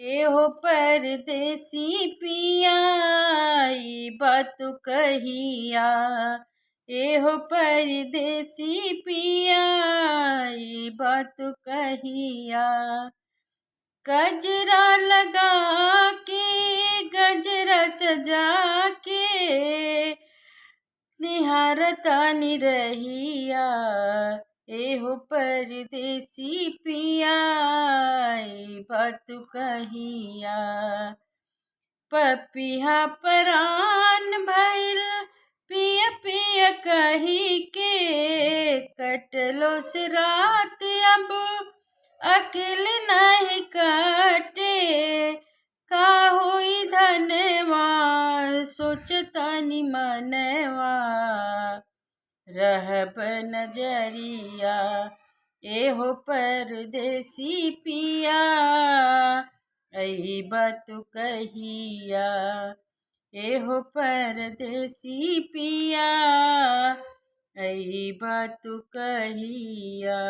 एहो परदेसी पिया ई बात कहिया। एहो परदेसी पिया ई बात कहिया। गजरा लगा के गजरा सजा के निहारता निरहिया। एहो परदेसी पिया ई बात कहिया। पपिहा परान भइल पिया पिया कही के कटलो से रात अब अकेल नहीं कटे। का होई धनवा सोचतानी मनवा रहब नजरिया। एहो परदेसी पिया ई बात कहिया। एहो परदेसी पिया ई बात कहिया।